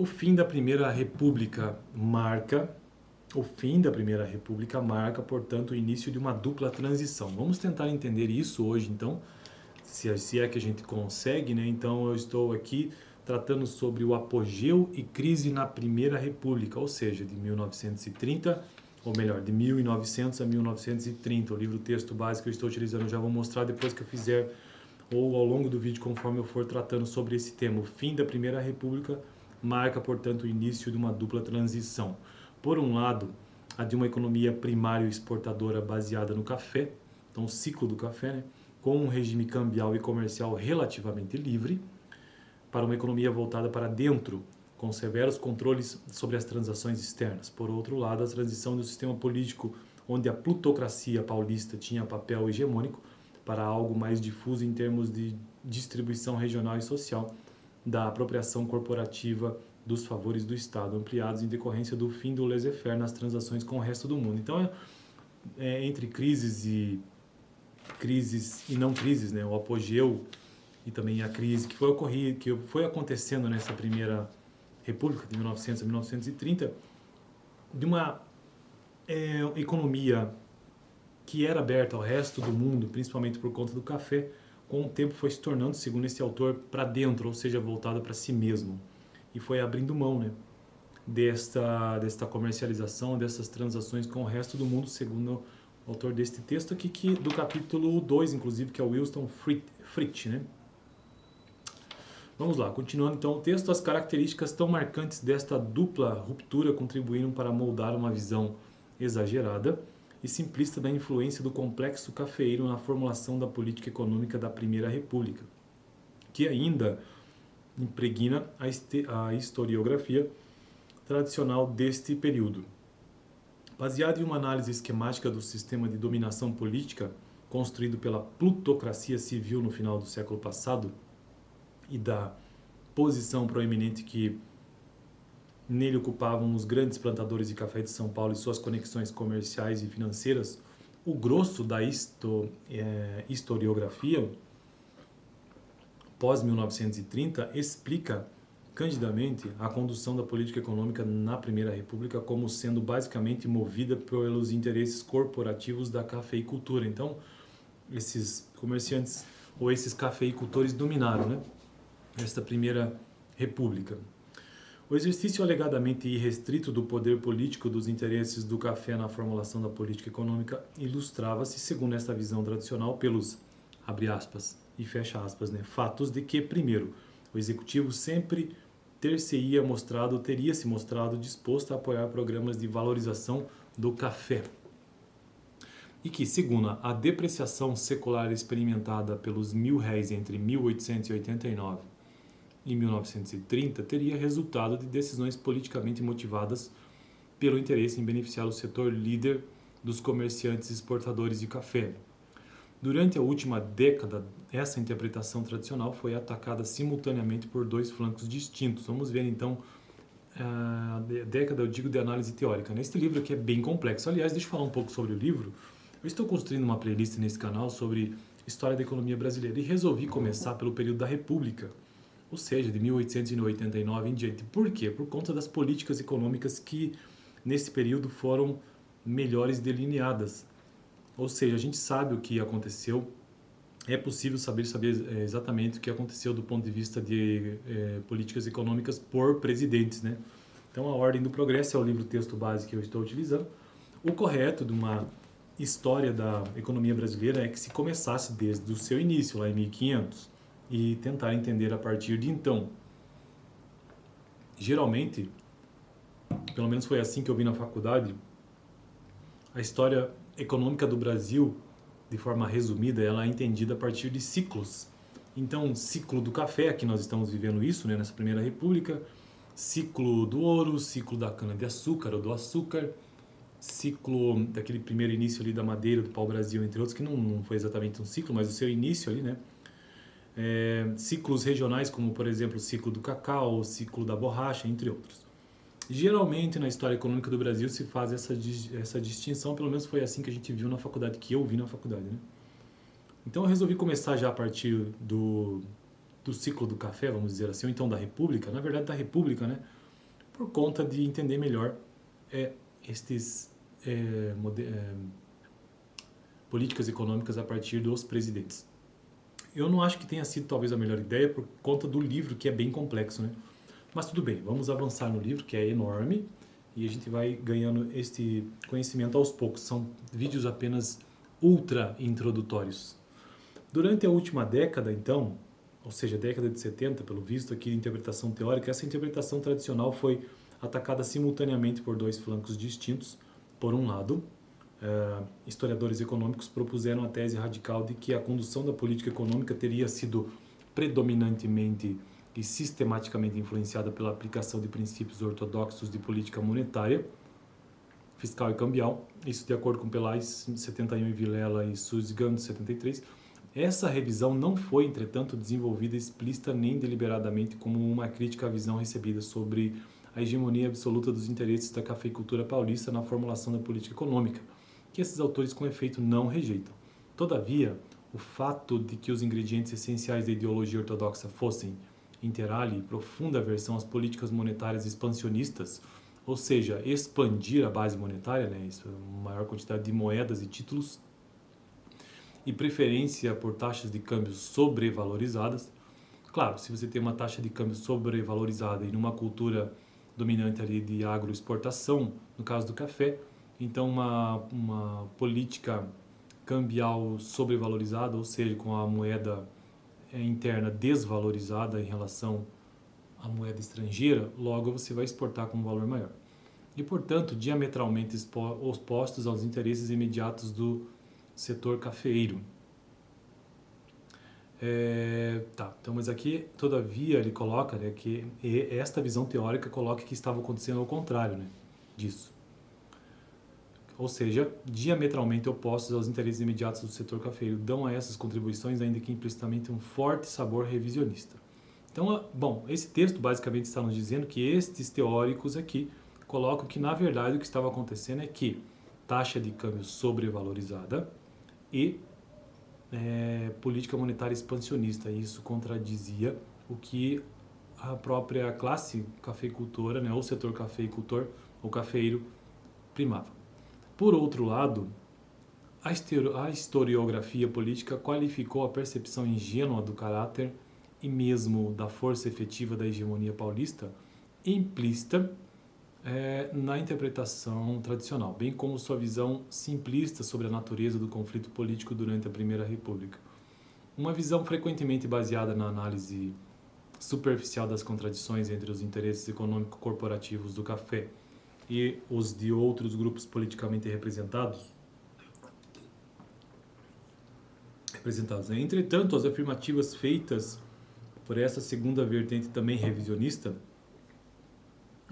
O fim da Primeira República marca, portanto, o início de uma dupla transição. Vamos tentar entender isso hoje, então, se é que a gente consegue, né? Então, eu estou aqui tratando sobre o apogeu e crise na Primeira República, ou seja, de 1930, ou melhor, de 1900 a 1930. O livro-texto básico que eu estou utilizando eu já vou mostrar depois que eu fizer, ou ao longo do vídeo, conforme eu for tratando sobre esse tema. O fim da Primeira República marca, portanto, o início de uma dupla transição. Por um lado, a de uma economia primária exportadora baseada no café, então o ciclo do café, né? Com um regime cambial e comercial relativamente livre, para uma economia voltada para dentro, com severos controles sobre as transações externas. Por outro lado, a transição do sistema político, onde a plutocracia paulista tinha papel hegemônico, para algo mais difuso em termos de distribuição regional e social, da apropriação corporativa dos favores do Estado, ampliados em decorrência do fim do laissez-faire nas transações com o resto do mundo. Então, entre crises e não crises, né? O apogeu e também a crise que foi acontecendo nessa primeira república de 1900 a 1930, de uma economia que era aberta ao resto do mundo, principalmente por conta do café, com o tempo foi se tornando, segundo esse autor, para dentro, ou seja, voltada para si mesmo. E foi abrindo mão, né, desta comercialização, dessas transações com o resto do mundo, segundo o autor deste texto aqui, do capítulo 2, inclusive, que é o Winston Fritz, né? Vamos lá, continuando então o texto. As características tão marcantes desta dupla ruptura contribuíram para moldar uma visão exagerada e simplista da influência do complexo cafeeiro na formulação da política econômica da Primeira República, que ainda impregna a historiografia tradicional deste período. Baseado em uma análise esquemática do sistema de dominação política construído pela plutocracia civil no final do século passado e da posição proeminente que nele ocupavam os grandes plantadores de café de São Paulo e suas conexões comerciais e financeiras, o grosso da historiografia pós-1930 explica candidamente a condução da política econômica na Primeira República como sendo basicamente movida pelos interesses corporativos da cafeicultura. Então, esses comerciantes ou esses cafeicultores dominaram, né, esta Primeira República. O exercício alegadamente irrestrito do poder político dos interesses do café na formulação da política econômica ilustrava-se, segundo esta visão tradicional, pelos, abre aspas e fecha aspas, né, fatos de que, primeiro, o executivo sempre teria se mostrado disposto a apoiar programas de valorização do café. E que, segundo, a depreciação secular experimentada pelos mil-réis entre 1889 e 1930 teria resultado de decisões politicamente motivadas pelo interesse em beneficiar o setor líder dos comerciantes exportadores de café. Durante a última década, essa interpretação tradicional foi atacada simultaneamente por dois flancos distintos. Vamos ver então a década, eu digo, de análise teórica. Neste livro aqui é bem complexo. Aliás, deixa eu falar um pouco sobre o livro. Eu estou construindo uma playlist nesse canal sobre história da economia brasileira e resolvi começar pelo período da República, ou seja, de 1889 em diante. Por quê? Por conta das políticas econômicas que, nesse período, foram melhores delineadas. Ou seja, a gente sabe o que aconteceu, é possível saber exatamente o que aconteceu do ponto de vista de políticas econômicas por presidentes, né? Então, A Ordem do Progresso é o livro-texto base que eu estou utilizando. O correto de uma história da economia brasileira é que se começasse desde o seu início, lá em 1500, e tentar entender a partir de então. Geralmente, pelo menos foi assim que eu vi na faculdade, a história econômica do Brasil, de forma resumida, ela é entendida a partir de ciclos. Então, ciclo do café, aqui nós estamos vivendo isso, né, nessa Primeira República, ciclo do ouro, ciclo da cana-de-açúcar ou do açúcar, ciclo daquele primeiro início ali da madeira, do pau-brasil, entre outros, que não foi exatamente um ciclo, mas o seu início ali, né? Ciclos regionais, como por exemplo o ciclo do cacau, o ciclo da borracha, entre outros. Geralmente na história econômica do Brasil se faz essa distinção, pelo menos foi assim que a gente viu na faculdade, que eu vi na faculdade, né? Então eu resolvi começar já a partir do ciclo do café, vamos dizer assim, ou então da República, na verdade da República, né? por conta de entender melhor estes políticas econômicas a partir dos presidentes. Eu não acho que tenha sido talvez a melhor ideia por conta do livro, que é bem complexo, né? Mas tudo bem, vamos avançar no livro, que é enorme, e a gente vai ganhando este conhecimento aos poucos. São vídeos apenas ultra introdutórios. Durante a última década, então, ou seja, década de 70, pelo visto aqui de interpretação teórica, essa interpretação tradicional foi atacada simultaneamente por dois flancos distintos. Por um lado, historiadores econômicos propuseram a tese radical de que a condução da política econômica teria sido predominantemente e sistematicamente influenciada pela aplicação de princípios ortodoxos de política monetária, fiscal e cambial, isso de acordo com Pelais, 71, e Vilela e Susgand, 73. Essa revisão não foi, entretanto, desenvolvida explícita nem deliberadamente como uma crítica à visão recebida sobre a hegemonia absoluta dos interesses da cafeicultura paulista na formulação da política econômica, que esses autores com efeito não rejeitam. Todavia, o fato de que os ingredientes essenciais da ideologia ortodoxa fossem, inter alia, profunda aversão às políticas monetárias expansionistas, ou seja, expandir a base monetária, né, maior quantidade de moedas e títulos, e preferência por taxas de câmbio sobrevalorizadas. Claro, se você tem uma taxa de câmbio sobrevalorizada e numa cultura dominante ali de agroexportação, no caso do café, então uma política cambial sobrevalorizada, ou seja, com a moeda interna desvalorizada em relação à moeda estrangeira, logo você vai exportar com um valor maior. E, portanto, diametralmente opostos aos interesses imediatos do setor cafeeiro. Então, mas aqui, todavia, ele coloca, né, que esta visão teórica coloca que estava acontecendo ao contrário, né, disso. Ou seja, diametralmente opostos aos interesses imediatos do setor cafeeiro, dão a essas contribuições, ainda que implicitamente, um forte sabor revisionista. Então, bom, esse texto basicamente está nos dizendo que estes teóricos aqui colocam que, na verdade, o que estava acontecendo é que taxa de câmbio sobrevalorizada e política monetária expansionista. Isso contradizia o que a própria classe cafeicultora, né, ou setor cafeicultor ou cafeeiro, primava. Por outro lado, a historiografia política qualificou a percepção ingênua do caráter e mesmo da força efetiva da hegemonia paulista implícita na interpretação tradicional, bem como sua visão simplista sobre a natureza do conflito político durante a Primeira República. Uma visão frequentemente baseada na análise superficial das contradições entre os interesses econômico-corporativos do café e os de outros grupos politicamente representados. Entretanto, as afirmativas feitas por essa segunda vertente também revisionista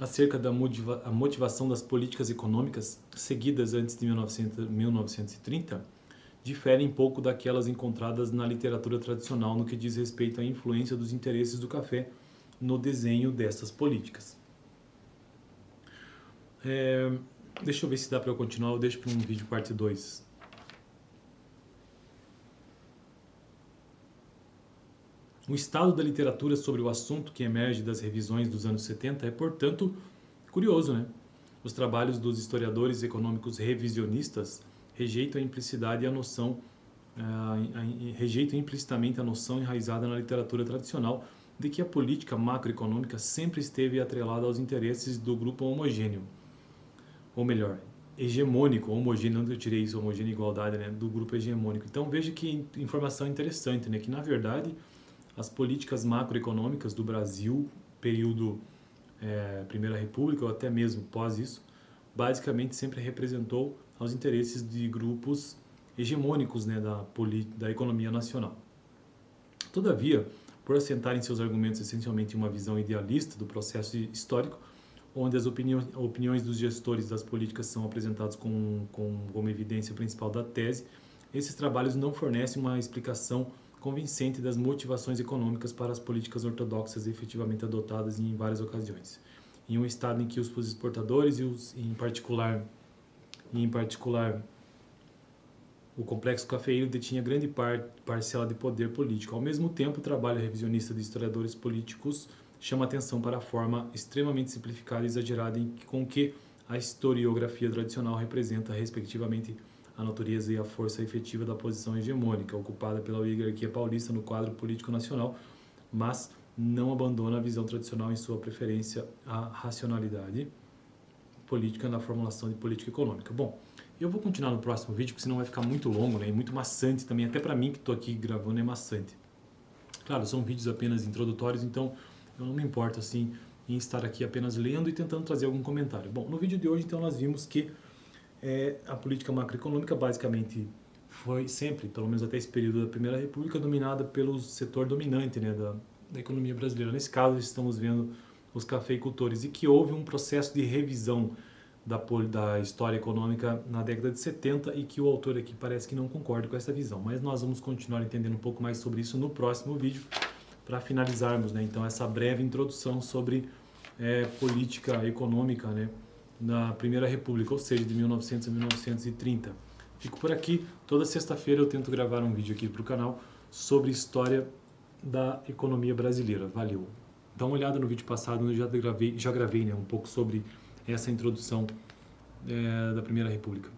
acerca da motivação das políticas econômicas seguidas antes de 1930 diferem pouco daquelas encontradas na literatura tradicional no que diz respeito à influência dos interesses do café no desenho dessas políticas. Deixa eu ver se dá para eu continuar, eu deixo para um vídeo parte 2. O estado da literatura sobre o assunto que emerge das revisões dos anos 70 é, portanto, curioso, né? Os trabalhos dos historiadores econômicos revisionistas rejeitam implicitamente a noção enraizada na literatura tradicional de que a política macroeconômica sempre esteve atrelada aos interesses do grupo homogêneo, ou melhor, hegemônico, homogêneo, onde eu tirei isso, homogêneo, igualdade, né, do grupo hegemônico. Então veja que informação interessante, né, que na verdade as políticas macroeconômicas do Brasil, período Primeira República, ou até mesmo pós isso, basicamente sempre representou aos interesses de grupos hegemônicos, né, da economia nacional. Todavia, por assentarem seus argumentos essencialmente em uma visão idealista do processo histórico, onde as opiniões dos gestores das políticas são apresentadas como evidência principal da tese, esses trabalhos não fornecem uma explicação convincente das motivações econômicas para as políticas ortodoxas efetivamente adotadas em várias ocasiões. Em um estado em que os exportadores e em particular o complexo cafeeiro detinha grande parcela de poder político. Ao mesmo tempo, o trabalho revisionista de historiadores políticos chama atenção para a forma extremamente simplificada e exagerada com que a historiografia tradicional representa, respectivamente, a natureza e a força efetiva da posição hegemônica ocupada pela oligarquia paulista no quadro político nacional, mas não abandona a visão tradicional em sua preferência à racionalidade política na formulação de política econômica. Bom, eu vou continuar no próximo vídeo, porque senão vai ficar muito longo, né, e muito maçante também, até para mim que estou aqui gravando é maçante. Claro, são vídeos apenas introdutórios, então eu não me importo assim em estar aqui apenas lendo e tentando trazer algum comentário. Bom, no vídeo de hoje, então, nós vimos que a política macroeconômica basicamente foi sempre, pelo menos até esse período da Primeira República, dominada pelo setor dominante, né, da economia brasileira. Nesse caso, estamos vendo os cafeicultores, e que houve um processo de revisão da história econômica na década de 70 e que o autor aqui parece que não concorda com essa visão. Mas nós vamos continuar entendendo um pouco mais sobre isso no próximo vídeo, para finalizarmos, né, então, essa breve introdução sobre política econômica, né, na Primeira República, ou seja, de 1900 a 1930. Fico por aqui. Toda sexta-feira eu tento gravar um vídeo aqui para o canal sobre história da economia brasileira. Valeu! Dá uma olhada no vídeo passado, onde eu já gravei, né, um pouco sobre essa introdução da Primeira República.